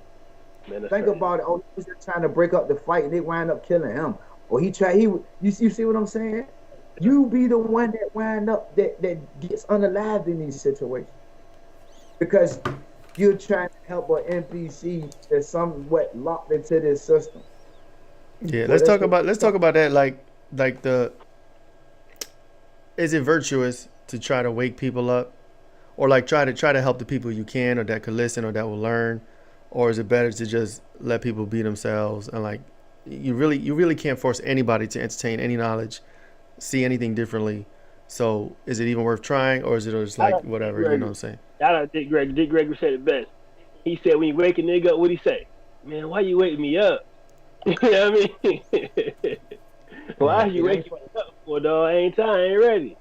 Man,
Think
crazy.
about it. Oh, he was just trying to break up the fight, and they wind up killing him. Or he tried. You see what I'm saying? You be the one that wind up that gets unalived in these situations because you're trying to help an NPC that's somewhat locked into this system.
Yeah,
Well,
let's talk about that. Like is it virtuous to try to wake people up, or like try to help the people you can, or that could listen, or that will learn, or is it better to just let people be themselves and like you really can't force anybody to entertain any knowledge, see anything differently. So is it even worth trying, or is it just like whatever? You know what I'm saying?
Shout out Dick Gregory. Dick Gregory said it best. He said, when you wake a nigga up, what he say? Man, why you waking me up? You know what I mean? Why you waking me up for, dog? Ain't ready.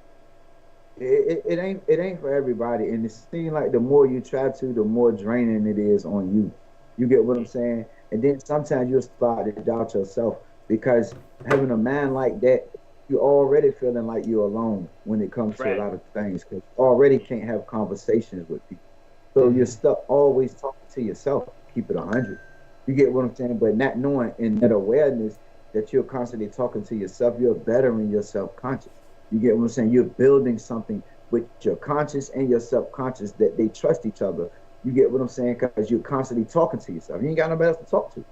It ain't for everybody, and it seems like the more you try to, the more draining it is on you. You get what I'm saying? And then sometimes you'll start to doubt yourself because having a man like that, you're already feeling like you're alone when it comes to a lot of things because you already can't have conversations with people. So you're stuck always talking to yourself. Keep it 100. You get what I'm saying? But not knowing in that awareness that you're constantly talking to yourself, you're bettering your self-conscious. You get what I'm saying? You're building something with your conscious and your subconscious that they trust each other. You get what I'm saying? Because you're constantly talking to yourself. You ain't got nobody else to talk to.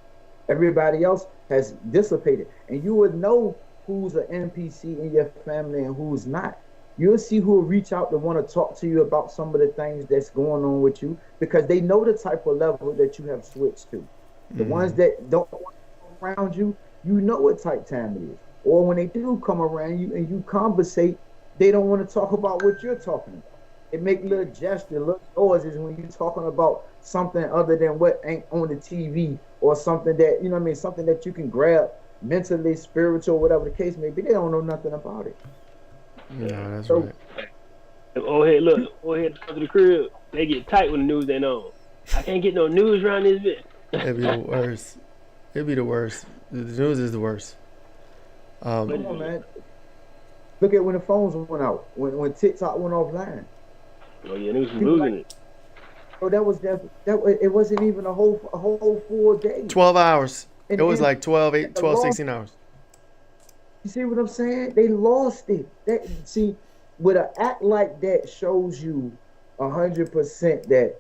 Everybody else has dissipated. And you would know who's an NPC in your family and who's not. You'll see who will reach out to want to talk to you about some of the things that's going on with you because they know the type of level that you have switched to. The ones that don't want to come around you, you know what type time it is. Or when they do come around you and you conversate, they don't want to talk about what you're talking about. It make little gestures, little noises when you're talking about something other than what ain't on the TV or something that, you know what I mean, something that you can grab mentally, spiritual, whatever the case may be. They don't know nothing about it.
No, that's right.
Old head to the crib, they get tight when the news ain't on. I can't get no news around this bitch.
It'd be the worst. It'd be the worst. The news is the worst.
Come on, man. Look at when the phones went out, when TikTok went offline.
Oh yeah, news was losing it.
So that was it wasn't even a whole full day.
12 hours.
And
it was
then
like 12, 16 hours.
You see what I'm saying? They lost it. See, with an act like that shows you 100% that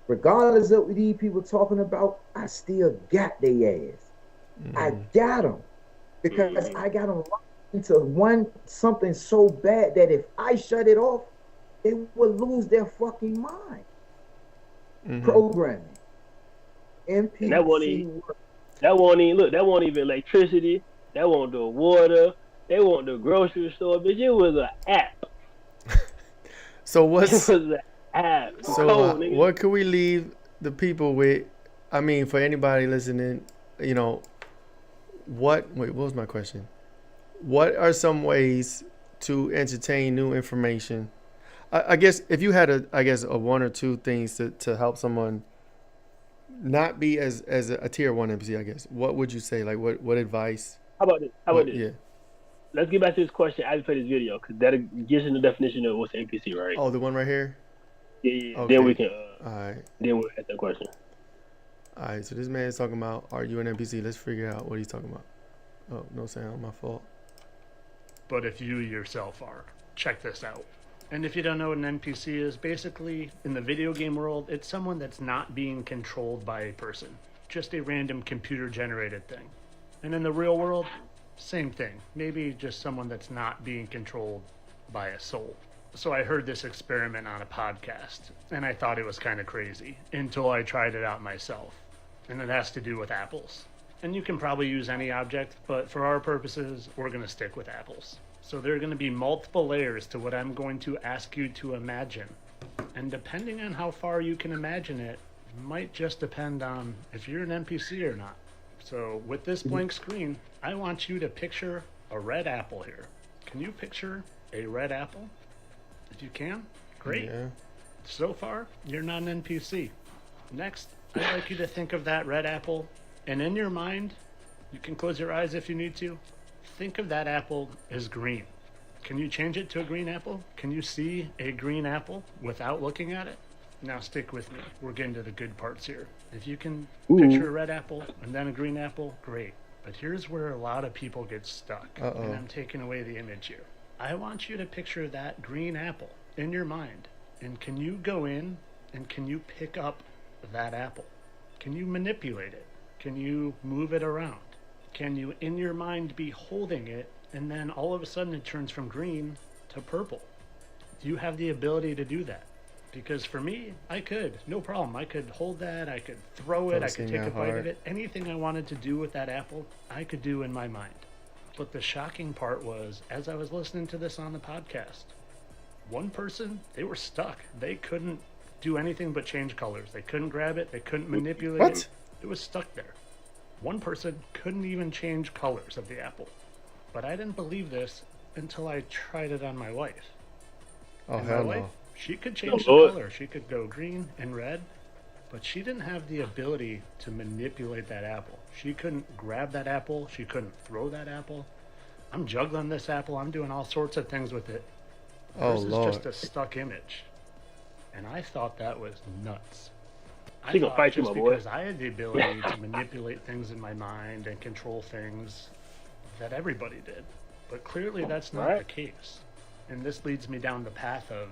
regardless of what these people talking about, I still got their ass. I got them because I got them locked into something so bad that if I shut it off, they would lose their fucking mind. Programming. NPC.
And that won't even electricity. That won't the water. They want the grocery store, bitch. It was an app.
So what's
it was an app.
So what could we leave the people with? I mean, for anybody listening, you know, what was my question? What are some ways to entertain new information? I guess if you had a one or two things to help someone not be as a tier 1 NPC, I guess, what would you say? Like what advice?
How about this?
Yeah.
Let's get back to this question after play this video because that gives you the definition of what's an NPC, right?
Oh, the one right here?
Yeah.
Okay.
Then we can.
All right.
Then we'll ask that question.
All right. So this man is talking about, are you an NPC? Let's figure out what he's talking about. Oh, no sound. My fault.
But if you yourself are, check this out. And if you don't know what an NPC is, basically, in the video game world, it's someone that's not being controlled by a person. Just a random computer-generated thing. And in the real world, same thing. Maybe just someone that's not being controlled by a soul. So I heard this experiment on a podcast, and I thought it was kind of crazy, until I tried it out myself. And it has to do with apples. And you can probably use any object, but for our purposes, we're going to stick with apples. So there are going to be multiple layers to what I'm going to ask you to imagine. And depending on how far you can imagine it, might just depend on if you're an NPC or not. So with this blank screen, I want you to picture a red apple here. Can you picture a red apple? If you can, great.
Yeah.
So far, you're not an NPC. Next, I'd like you to think of that red apple, and in your mind, you can close your eyes if you need to, think of that apple as green. Can you change it to a green apple? Can you see a green apple without looking at it? Now stick with me. We're getting to the good parts here. If you can picture a red apple and then a green apple, great. But here's where a lot of people get stuck. And I'm taking away the image here. I want you to picture that green apple in your mind. And can you go in and can you pick up that apple? Can you manipulate it? Can you move it around? Can you, in your mind, be holding it, and then all of a sudden it turns from green to purple? Do you have the ability to do that? Because for me, I could. No problem. I could hold that. I could throw it. I could take a bite of it. Anything I wanted to do with that apple, I could do in my mind. But the shocking part was, as I was listening to this on the podcast, one person, they were stuck. They couldn't do anything but change colors. They couldn't grab it. They couldn't manipulate it. It was stuck there. One person couldn't even change colors of the apple. But I didn't believe this until I tried it on my wife.
Oh,
and
hell
my wife,
no.
she could change the color. She could go green and red, but she didn't have the ability to manipulate that apple. She couldn't grab that apple. She couldn't throw that apple. I'm juggling this apple. I'm doing all sorts of things with it.
Oh,
This is
Lord.
just a stuck image. And I thought that was nuts.
She gonna fight you,
just
my boy.
because I had the ability to manipulate things in my mind and control things that everybody did. But clearly that's not the case. And this leads me down the path of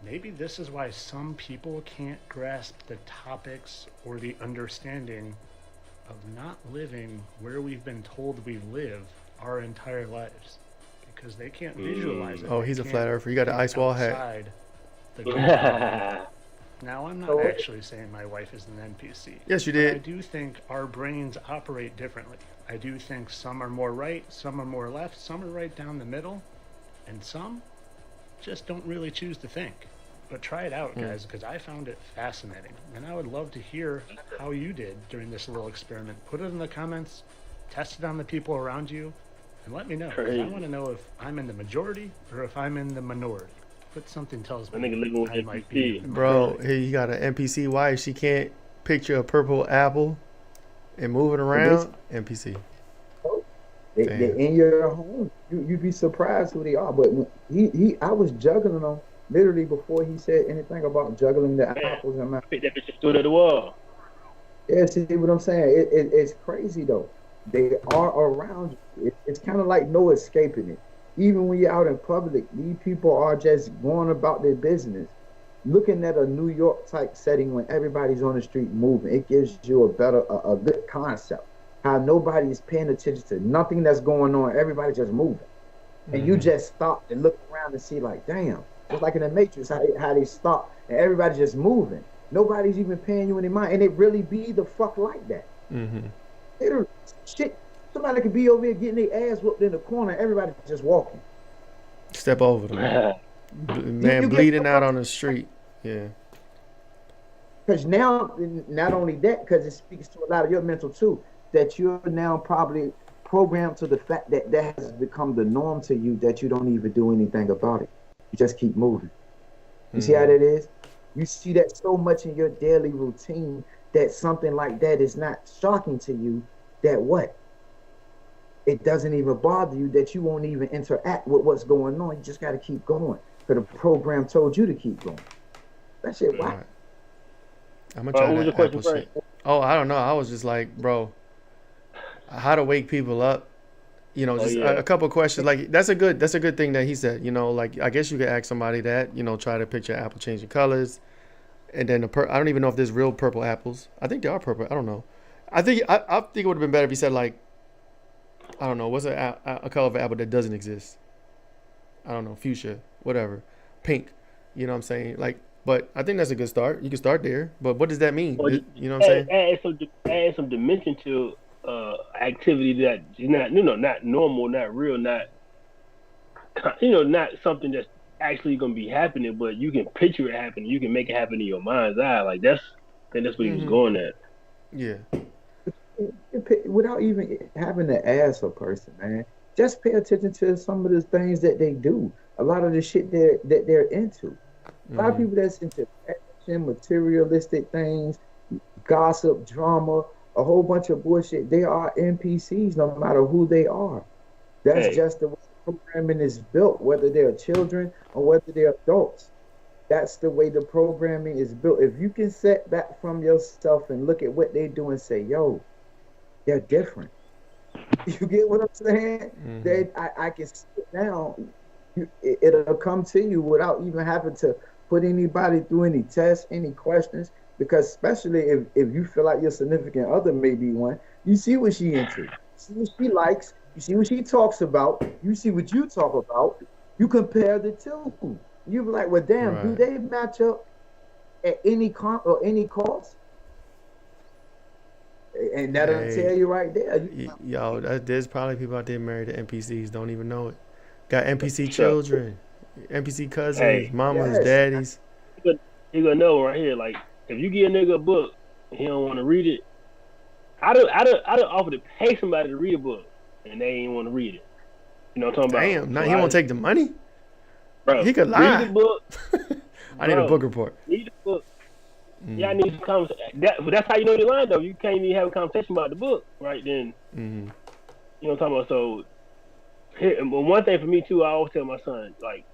maybe this is why some people can't grasp the topics or the understanding of not living where we've been told we live our entire lives. Because they can't visualize it.
Oh,
They
he's a
can't
flat earther. You got an
think
ice wall hat.
outside the grid. Now, I'm not actually saying my wife is an NPC.
Yes, you
but I
did.
do think our brains operate differently. I do think some are more right, some are more left, some are right down the middle, and some just don't really choose to think. But try it out, guys, because I found it fascinating. And I would love to hear how you did during this little experiment. Put it in the comments, test it on the people around you, and let me know. 'Cause I want to know if I'm in the majority or if I'm in the minority. But something tells me
nigga living with
I might be. in the
Bro,
majority.
here you got an NPC wife. She can't picture a purple apple and move it around. NPC.
They're in your home. You'd be surprised who they are. But when I was juggling them literally before he said anything about juggling the apples in my.
Pick that bitch and threw it at the wall.
Yeah, see what I'm saying? It's crazy though. They are around you. It's kind of like no escaping it. Even when you're out in public, these people are just going about their business. Looking at a New York type setting when everybody's on the street moving, it gives you a good concept. How nobody's paying attention to nothing that's going on. Everybody's just moving. And you just stop and look around and see like, damn. It's like in the Matrix, how they stop and everybody's just moving. Nobody's even paying you any mind. And it really be the fuck like that. Literally, shit. Somebody could be over here getting their ass whooped in the corner. Everybody's just walking.
Step over them. Man,
You
bleeding out on the street. Yeah.
Because now, not only that, because it speaks to a lot of your mental too, that you're now probably programmed to the fact that that has become the norm to you, that you don't even do anything about it. You just keep moving. You see how that is? You see that so much in your daily routine that something like that is not shocking to you, that what? It doesn't even bother you, that you won't even interact with what's going on. You just got to keep going. Because the program told you to keep going. That shit, why?
Right. I'm gonna try
what was
that
the question
apple shit. Oh, I don't know. I was just like, bro, how to wake people up
Oh
just
yeah.
a couple of questions. Like that's a good thing that he said. Like I guess you could ask somebody that. Try to picture apple changing colors, and then I don't even know if there's real purple apples. I think they are purple. I don't know. I think it would have been better if he said like, I don't know, what's a color of an apple that doesn't exist? I don't know, fuchsia, whatever, pink. You know what I'm saying? Like, but I think that's a good start. You can start there. But what does that mean?
Or
You know what I'm saying?
add some dimension to activity that is not not normal, not real, not something that's actually gonna be happening, but you can picture it happening. You can make it happen in your mind's eye. Like I think that's what he was
Mm-hmm.
going at.
Yeah.
Without even having to ask a person, man, just pay attention to some of the things that they do. A lot of the shit that they're into. A lot of
Mm-hmm.
people that's into action, materialistic things, gossip, drama, a whole bunch of bullshit. They are NPCs, no matter who they are. That's
Hey,
just the way programming is built, whether they're children or whether they're adults. That's the way the programming is built. If you can set back from yourself and look at what they do and say, yo, they're different. You get what I'm saying?
Mm-hmm.
I can sit down. It'll come to you without even having to put anybody through any tests, any questions. Because especially if you feel like your significant other may be one, you see what she into, you see what she likes, you see what she talks about, you see what you talk about. You compare the two. You be like, well, damn, do
Right.
they match up at any or any cost? And that'll tell
Hey,
you right there.
yo, there's probably people out there married to NPCs, don't even know it. Got NPC
so
children, NPC cousins,
hey,
mamas,
Yes.
daddies.
you gonna know right here. Like if you give a nigga a book and he don't want to read it, I don't offer to pay somebody to read a book and they ain't want to read it. You know what I'm talking about?
Damn, now
So
he won't take the money. He
bro,
could
read the
lie.
book,
I need a book
bro.
report.
Read the book. Yeah, I
Mm,
need some conversation. That's how you know the line though. You can't even have a conversation about the book, right? Then
mm,
you know what I'm talking about. So here, one thing for me too, I always tell my son, like,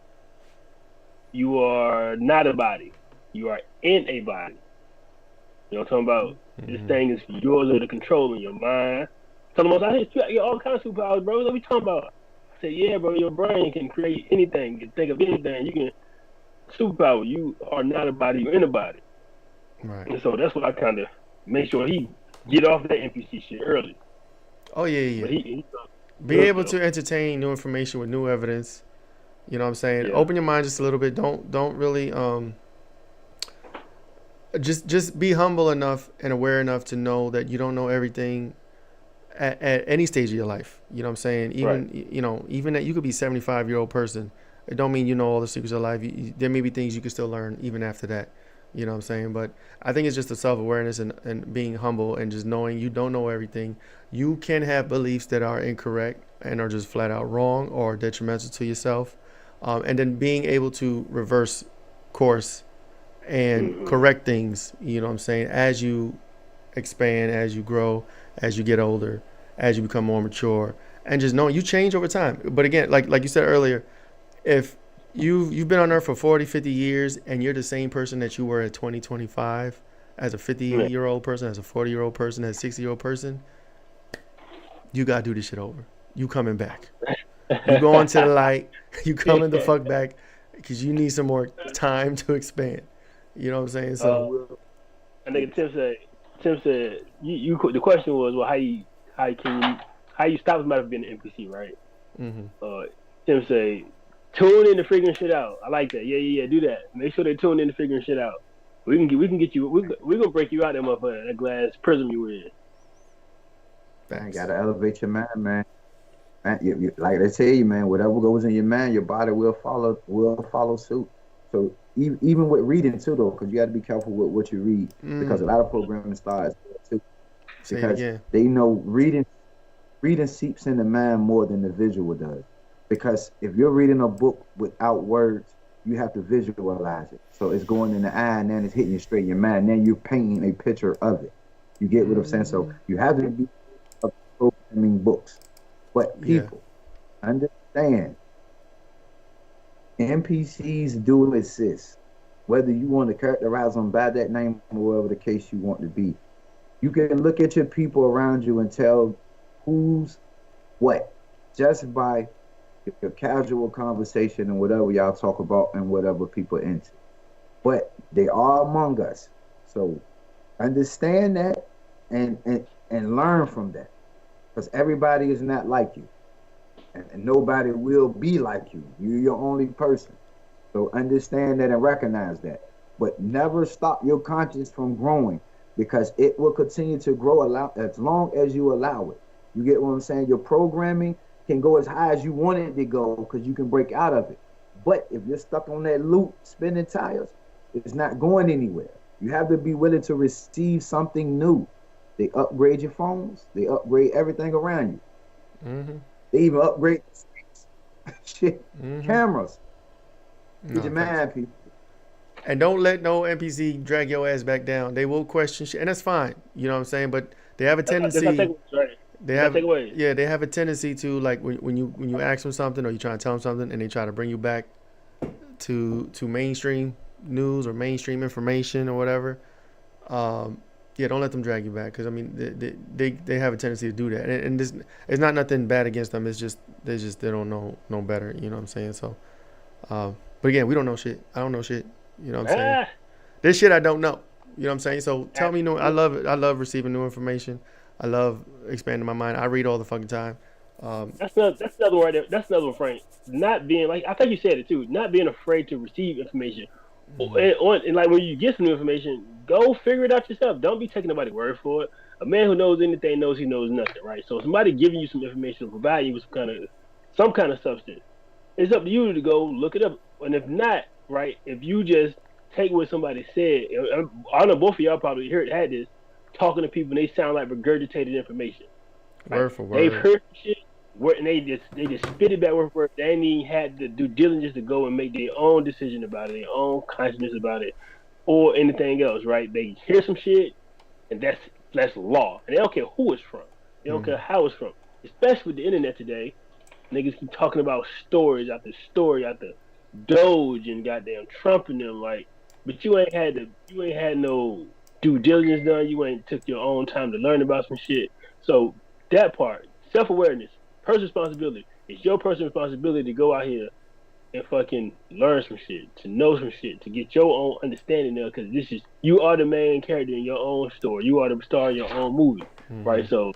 you are not a body. You are in a body. You know what I'm talking about? This
mm.
thing is yours under control in your mind. Tell them, I said, you got all kinds of superpowers, bro. What are we talking about? I said, yeah, bro, your brain can create anything, you can think of anything. You can superpower. You are not a body, you're in a body.
Right.
And so that's what I kind of make sure he get off that NPC shit early.
Oh yeah, yeah,
But
yeah.
he
Be
good
able
though.
to entertain new information with new evidence. You know what I'm saying?
Yeah,
Open your mind just a little bit. Don't really just be humble enough and aware enough to know that you don't know everything at any stage of your life. You know what I'm saying?
right.
Even that you could be 75-year-old person. It don't mean you know all the secrets of life. There may be things you can still learn even after that. You know what I'm saying? But I think it's just the self-awareness and being humble and just knowing you don't know everything. You can have beliefs that are incorrect and are just flat out wrong or detrimental to yourself. And then being able to reverse course and
Hmm.
correct things, you know what I'm saying, as you expand, as you grow, as you get older, as you become more mature, and just knowing you change over time. But again, like you said earlier, if you've been on earth for 40, 50 years and you're the same person that you were at 20, 25, as a
Yeah.
50-year-old person, as a 40-year-old person, as a 60-year-old person, you got to do this shit over. You coming back. You going to the light. You coming the fuck back because you need some more time to expand. You know what I'm saying? So,
Will.
I think Tim said the question was, well, how you stop somebody from being an NPC, right?
mm-hmm.
Uh, Tim say, tune in to figuring shit out. I like that. Yeah. Do that. Make sure they tune in to figuring shit out. We can get you. We're gonna break you out that motherfucker, that glass prism you in.
Man,
Facts.
gotta elevate your mind, man. Man, like they tell you, man, whatever goes in your mind, your body will follow suit. So even with reading too, though, because you got to be careful with what you read, because a lot of programming starts too,
Say it
because
again.
they know reading seeps in the mind more than the visual does. Because if you're reading a book without words, you have to visualize it. So it's going in the eye, and then it's hitting you straight in your mind. Then you're painting a picture of it. You get what I'm saying? So
Mm-hmm.
you have to be programming books. But
Yeah.
people, understand, NPCs do exist. Whether you want to characterize them by that name or whatever the case you want to be. You can look at your people around you and tell who's what. just by your casual conversation and whatever y'all talk about and whatever people into. But they are among us. So understand that and learn from that. Because everybody is not like you. And nobody will be like you. You're your only person. So understand that and recognize that. But never stop your conscience from growing because it will continue to grow as long as you allow it. You get what I'm saying? Your programming can go as high as you want it to go because you can break out of it. But if you're stuck on that loop spinning tires, it's not going anywhere. You have to be willing to receive something new. They upgrade your phones. They upgrade everything around you.
Mm-hmm.
They even upgrade shit,
Mm-hmm.
cameras.
No,
Get your mind, people.
And don't let no NPC drag your ass back down. They will question shit, and that's fine. You know what I'm saying? But they have a tendency. They have, yeah, they have a tendency to like when you ask them something or you try to tell them something, and they try to bring you back to mainstream news or mainstream information or whatever. Yeah, don't let them drag you back because I mean they have a tendency to do that, and this it's not nothing bad against them. It's just they don't know better. You know what I'm saying? So, but again, we don't know shit. I don't know shit. You know what I'm saying? This shit I don't know. You know what I'm saying? So tell me new. I love it. I love receiving new information. I love expanding my mind. I read all the fucking time.
That's another word. That's another one, Frank. Not being like I think you said it too. Not being afraid to receive information. And like when you get some new information, go figure it out yourself. Don't be taking nobody's word for it. A man who knows anything knows he knows nothing, right? So somebody giving you some information, providing you with some kind of substance, it's up to you to go look it up. And if not, right, if you just take what somebody said, I know both of y'all probably had this, talking to people and they sound like regurgitated information. Right?
Word for word.
They've heard shit and they just spit it back word for word. They ain't even had the due diligence to go and make their own decision about it, their own consciousness about it, or anything else, right? They hear some shit and that's law. And they don't care who it's from. They don't care how it's from. Especially with the internet today, niggas keep talking about stories after story after Doge and goddamn Trump and them, like, but you ain't had no due diligence done. You ain't took your own time to learn about some shit. So that part, self-awareness, personal responsibility. It's your personal responsibility to go out here and fucking learn some shit, to know some shit, to get your own understanding there. Because you are the main character in your own story. You are the star in your own movie, right? So,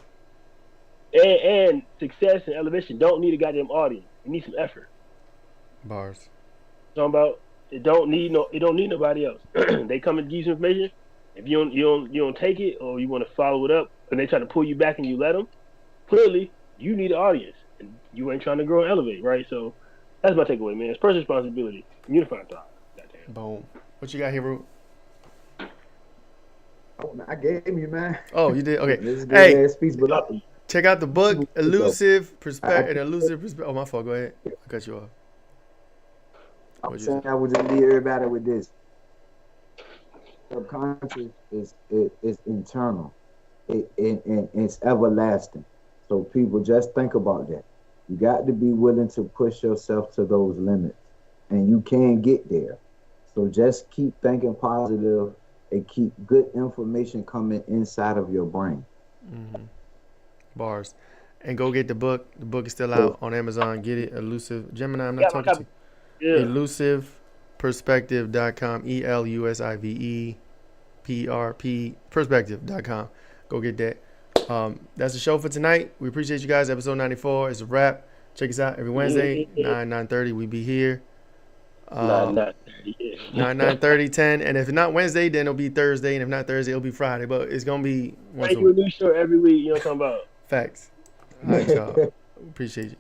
and success and elevation don't need a goddamn audience. It needs some effort.
Bars.
Talking about it don't need nobody else. They come and give you some information. If you don't take it or you want to follow it up, and they try to pull you back and you let them, clearly you need an audience and you ain't trying to grow and elevate, right? So that's my takeaway, man. It's personal responsibility. Unifying thought. Goddamn.
Boom. What you got here, Root?
Oh, I gave you, man.
Oh, you did? Okay.
This is
Hey,
speech, but
check out the book, Elusive Perspective. Oh, my fault. Go ahead. I cut you off.
I'm saying I would just leave everybody with this. Subconscious is internal. It's everlasting. So people just think about that. You got to be willing to push yourself to those limits, and you can get there. So just keep thinking positive and keep good information coming inside of your brain.
Bars. And go get the book. The book is still out on Amazon. Get it. Elusive. Gemini, I'm not talking to you.
Yeah.
ElusivePerspective.com. ELUSIVE Perspective.com. Go get that. That's the show for tonight. We appreciate you guys. Episode 94. It's a wrap. Check us out every Wednesday, 9:30. We be here. 9:30, 10. And if it's not Wednesday, then it'll be Thursday. And if not Thursday, it'll be Friday. But it's going to be once a
week. A new show every week. You know what I'm talking about?
Facts. All right, y'all. Appreciate you.